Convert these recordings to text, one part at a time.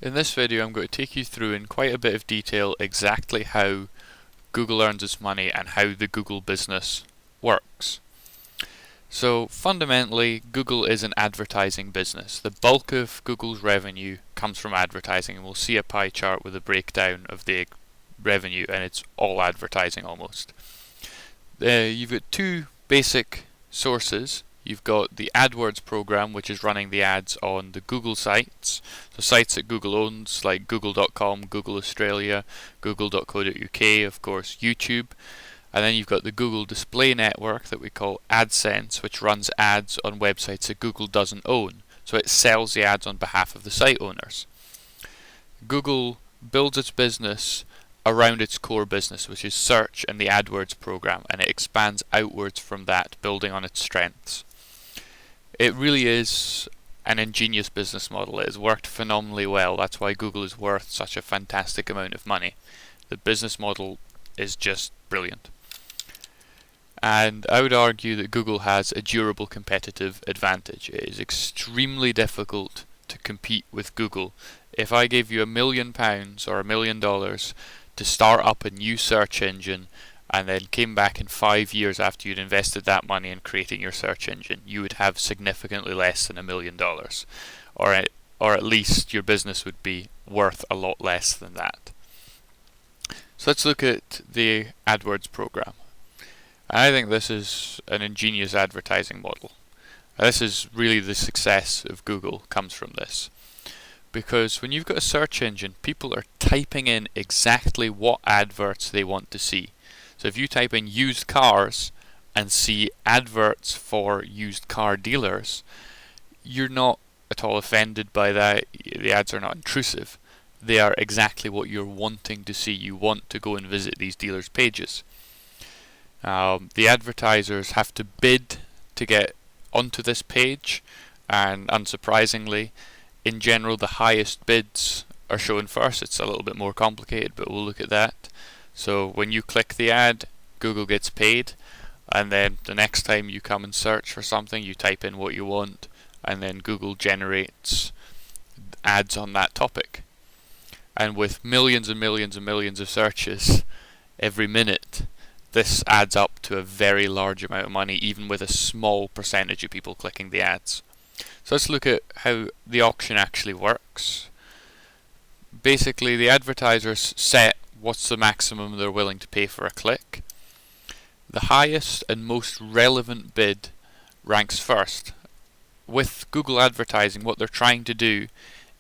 In this video I'm going to take you through in quite a bit of detail exactly how Google earns its money and how the Google business works. So fundamentally, Google is an advertising business. The bulk of Google's revenue comes from advertising, and we'll see a pie chart with a breakdown of the revenue, and it's all advertising almost. You've got two basic sources. You've got the AdWords program, which is running the ads on the Google sites, so sites that Google owns like google.com, Google Australia, google.co.uk, of course YouTube. And then you've got the Google Display Network that we call Adsense, which runs ads on websites that Google doesn't own. So it sells the ads on behalf of the site owners. Google builds its business around its core business, which is search and the AdWords program, and it expands outwards from that, building on its strengths. It really is an ingenious business model. It has worked phenomenally well. That's why Google is worth such a fantastic amount of money. The business model is just brilliant. And I would argue that Google has a durable competitive advantage. It is extremely difficult to compete with Google. If I gave you £1 million or $1 million to start up a new search engine and then came back in 5 years after you'd invested that money in creating your search engine, you would have significantly less than $1 million. Or at least your business would be worth a lot less than that. So let's look at the AdWords program. I think this is an ingenious advertising model. This is really the success of Google comes from this. Because when you've got a search engine, people are typing in exactly what adverts they want to see. So if you type in used cars and see adverts for used car dealers, you're not at all offended by that. The ads are not intrusive. They are exactly what you're wanting to see. You want to go and visit these dealers' pages. The advertisers have to bid to get onto this page, and unsurprisingly, in general, the highest bids are shown first. It's a little bit more complicated, but we'll look at that. So when you click the ad, Google gets paid, and then the next time you come and search for something, you type in what you want, and then Google generates ads on that topic. And with millions and millions and millions of searches every minute, this adds up to a very large amount of money, even with a small percentage of people clicking the ads. So let's look at how the auction actually works. Basically, the advertisers set what's the maximum they're willing to pay for a click. The highest and most relevant bid ranks first. With Google advertising, what they're trying to do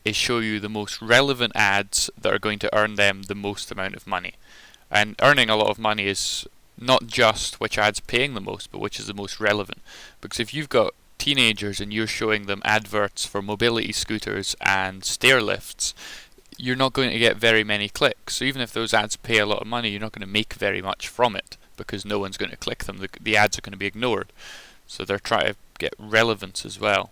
is show you the most relevant ads that are going to earn them the most amount of money. And earning a lot of money is not just which ad's paying the most, but which is the most relevant. Because if you've got teenagers and you're showing them adverts for mobility scooters and stair lifts, you're not going to get very many clicks. So even if those ads pay a lot of money, you're not going to make very much from it because no one's going to click them. The ads are going to be ignored. So they're trying to get relevance as well.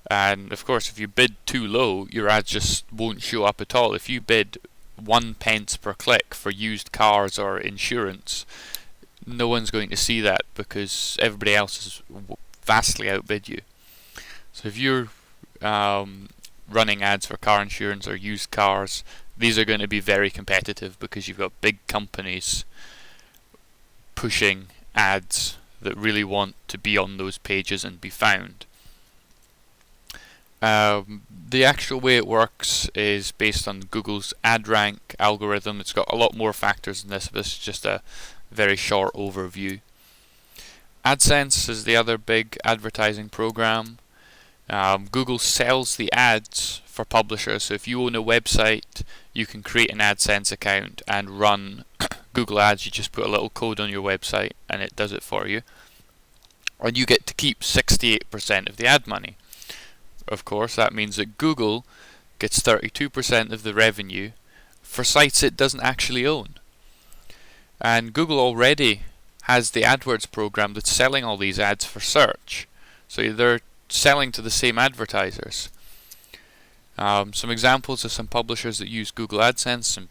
And of course, if you bid too low, your ads just won't show up at all. If you bid 1 pence per click for used cars or insurance, no one's going to see that because everybody else has vastly outbid you. So if you're running ads for car insurance or used cars, these are going to be very competitive because you've got big companies pushing ads that really want to be on those pages and be found. The actual way it works is based on Google's ad rank algorithm. It's got a lot more factors than this, but this is just a very short overview. Adsense is the other big advertising program. Google sells the ads for publishers. So if you own a website, you can create an AdSense account and run Google Ads. You just put a little code on your website and it does it for you. And you get to keep 68% of the ad money. Of course, that means that Google gets 32% of the revenue for sites it doesn't actually own. And Google already has the AdWords program that's selling all these ads for search. So they're selling to the same advertisers. Some examples of some publishers that use Google AdSense, some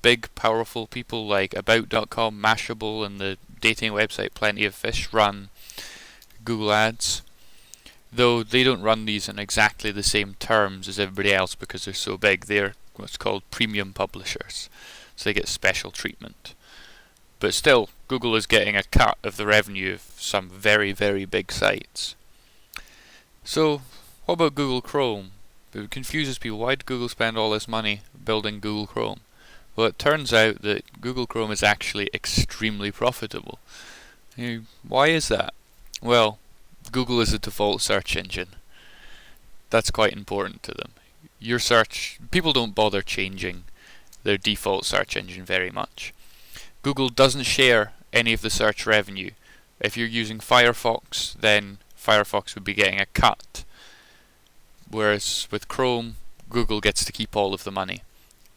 big powerful people like About.com, Mashable, and the dating website Plenty of Fish run Google Ads. though they don't run these in exactly the same terms as everybody else because they're so big. They're what's called premium publishers, so they get special treatment. But still, Google is getting a cut of the revenue of some very, very big sites. So, what about Google Chrome? It confuses people. Why did Google spend all this money building Google Chrome? Well, it turns out that Google Chrome is actually extremely profitable. Why is that? Well, Google is a default search engine. That's quite important to them. Your search, people don't bother changing their default search engine very much. Google doesn't share any of the search revenue. If you're using Firefox, then Firefox would be getting a cut. Whereas with Chrome, Google gets to keep all of the money.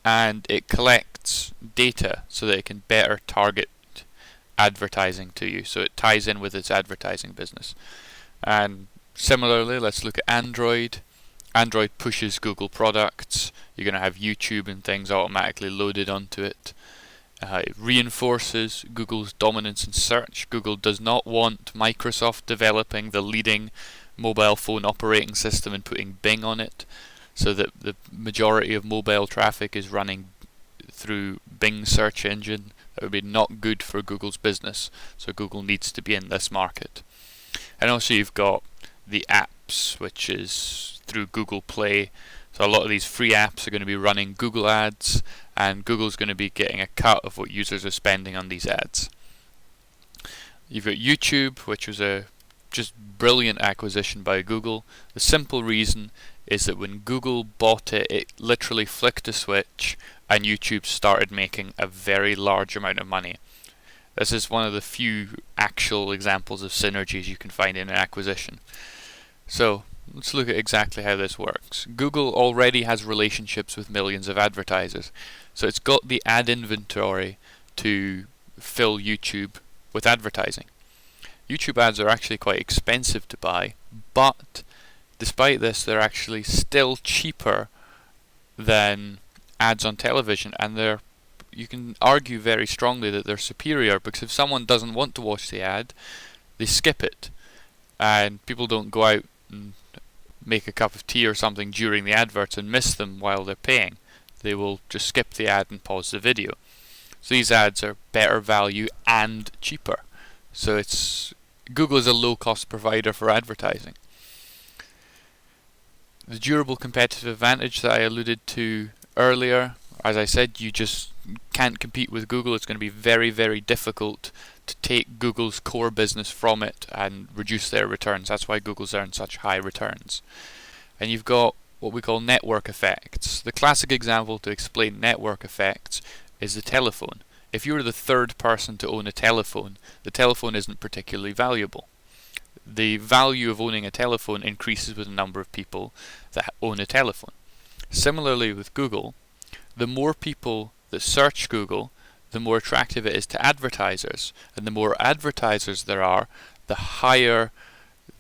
And it collects data so that it can better target advertising to you. So it ties in with its advertising business. And similarly, let's look at Android. Android pushes Google products. You're going to have YouTube and things automatically loaded onto it. It reinforces Google's dominance in search. Google does not want Microsoft developing the leading mobile phone operating system and putting Bing on it, so that the majority of mobile traffic is running through Bing search engine. That would be not good for Google's business, so Google needs to be in this market. And also you've got the apps, which is through Google Play. So a lot of these free apps are going to be running Google ads, and Google's going to be getting a cut of what users are spending on these ads. You've got YouTube, which was a just brilliant acquisition by Google. The simple reason is that when Google bought it, it literally flicked a switch and YouTube started making a very large amount of money. This is one of the few actual examples of synergies you can find in an acquisition. So let's look at exactly how this works. Google already has relationships with millions of advertisers, so it's got the ad inventory to fill YouTube with advertising. YouTube ads are actually quite expensive to buy, but despite this, they're actually still cheaper than ads on television, and you can argue very strongly that they're superior, because if someone doesn't want to watch the ad, they skip it, and people don't go out and make a cup of tea or something during the adverts and miss them while they're paying. They will just skip the ad and pause the video. So these ads are better value and cheaper. So Google is a low-cost provider for advertising. The durable competitive advantage that I alluded to earlier, as I said, you just can't compete with Google. It's going to be very, very difficult to take Google's core business from it and reduce their returns. That's why Google's earned such high returns. And you've got what we call network effects. The classic example to explain network effects is the telephone. If you're the third person to own a telephone, the telephone isn't particularly valuable. The value of owning a telephone increases with the number of people that own a telephone. Similarly with Google, the more people that search Google, the more attractive it is to advertisers. And the more advertisers there are, the higher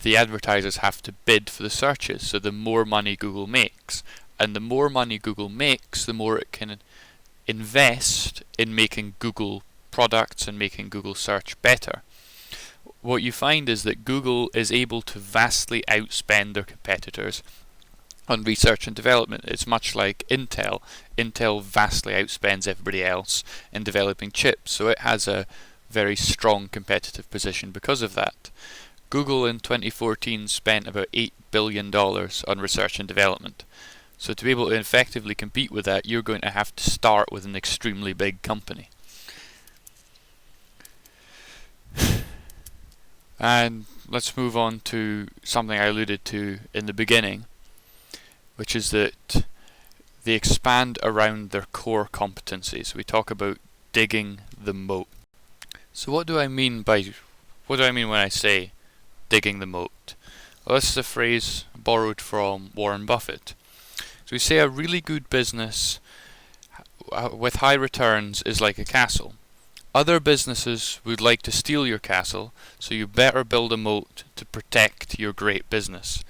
the advertisers have to bid for the searches. So the more money Google makes. And the more money Google makes, the more it can invest in making Google products and making Google search better. What you find is that Google is able to vastly outspend their competitors on research and development. It's much like Intel. Intel vastly outspends everybody else in developing chips, so it has a very strong competitive position because of that. Google in 2014 spent about $8 billion on research and development. So to be able to effectively compete with that, you're going to have to start with an extremely big company. And let's move on to something I alluded to in the beginning, which is that they expand around their core competencies. We talk about digging the moat. So what do I mean when I say digging the moat? Well, this is a phrase borrowed from Warren Buffett. So we say a really good business with high returns is like a castle. Other businesses would like to steal your castle, so you better build a moat to protect your great business.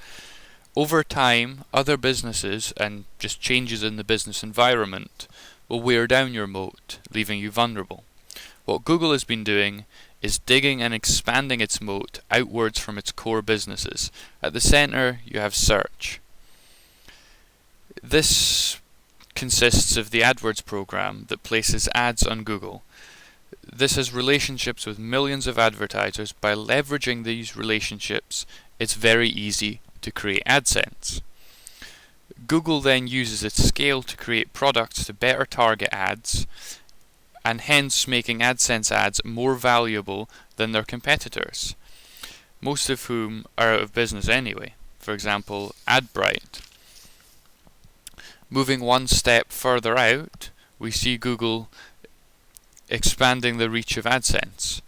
Over time, other businesses and just changes in the business environment will wear down your moat, leaving you vulnerable. What Google has been doing is digging and expanding its moat outwards from its core businesses. At the center, you have search. This consists of the AdWords program that places ads on Google. This has relationships with millions of advertisers. By leveraging these relationships, it's very easy to create Adsense. Google then uses its scale to create products to better target ads, and hence making Adsense ads more valuable than their competitors, most of whom are out of business anyway. For example, AdBright. Moving one step further out, we see Google expanding the reach of Adsense.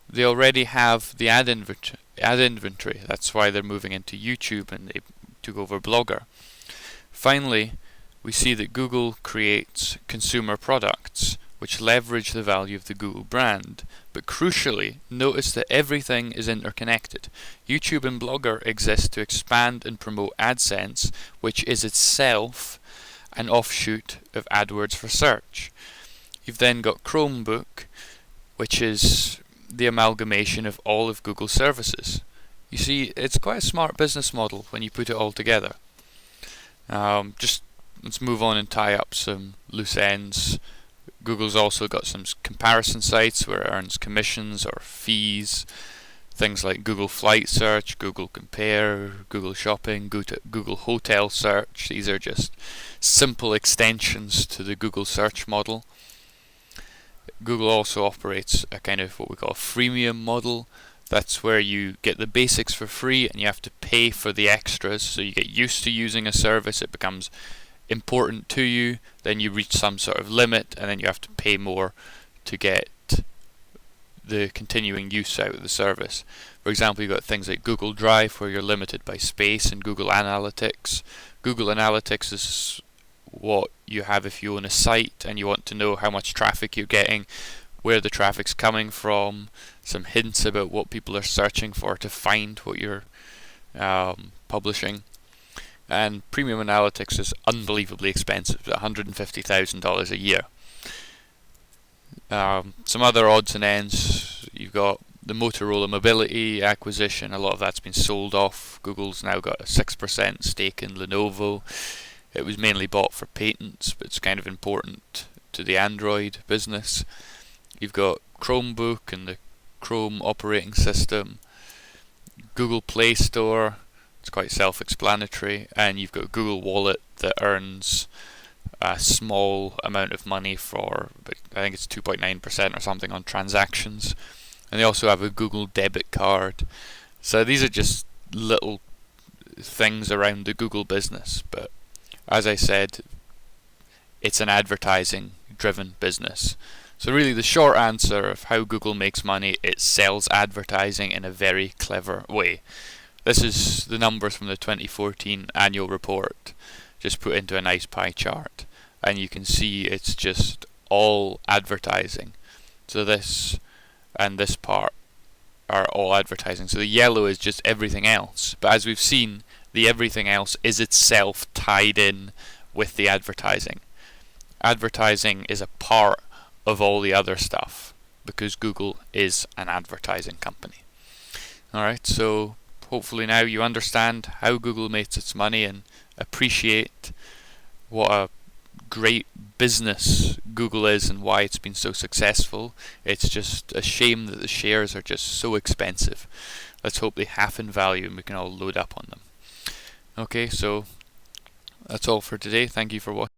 They already have the ad inventory. That's why they're moving into YouTube, and they took over Blogger. Finally, we see that Google creates consumer products which leverage the value of the Google brand. But crucially, notice that everything is interconnected. YouTube and Blogger exist to expand and promote Adsense, which is itself an offshoot of AdWords for search. You've then got Chromebook, which is the amalgamation of all of Google's services. You see, it's quite a smart business model when you put it all together. Just let's move on and tie up some loose ends. Google's also got some comparison sites where it earns commissions or fees. Things like Google Flight Search, Google Compare, Google Shopping, Google Hotel Search. These are just simple extensions to the Google search model. Google also operates a kind of what we call a freemium model. That's where you get the basics for free and you have to pay for the extras. So you get used to using a service, it becomes important to you, then you reach some sort of limit, and then you have to pay more to get the continuing use out of the service. For example, you've got things like Google Drive where you're limited by space, and Google Analytics. Google Analytics is what you have if you own a site and you want to know how much traffic you're getting, where the traffic's coming from, some hints about what people are searching for to find what you're publishing. And Premium Analytics is unbelievably expensive, $150,000 a year. Some other odds and ends, you've got the Motorola Mobility acquisition. A lot of that's been sold off. Google's now got a 6% stake in Lenovo. It was mainly bought for patents, but it's kind of important to the Android business. You've got Chromebook and the Chrome operating system. Google Play Store, it's quite self-explanatory. And you've got Google Wallet that earns a small amount of money for, I think it's 2.9% or something on transactions. And they also have a Google debit card. So these are just little things around the Google business. But as I said, it's an advertising driven business. So really the short answer of how Google makes money, it sells advertising in a very clever way. This is the numbers from the 2014 annual report, just put into a nice pie chart. And you can see it's just all advertising. So this and this part are all advertising. So the yellow is just everything else. But as we've seen, the everything else is itself tied in with the advertising. Advertising is a part of all the other stuff because Google is an advertising company. Alright, so hopefully now you understand how Google makes its money and appreciate what a great business Google is and why it's been so successful. It's just a shame that the shares are just so expensive. Let's hope they half in value and we can all load up on them. Okay, so that's all for today. Thank you for watching.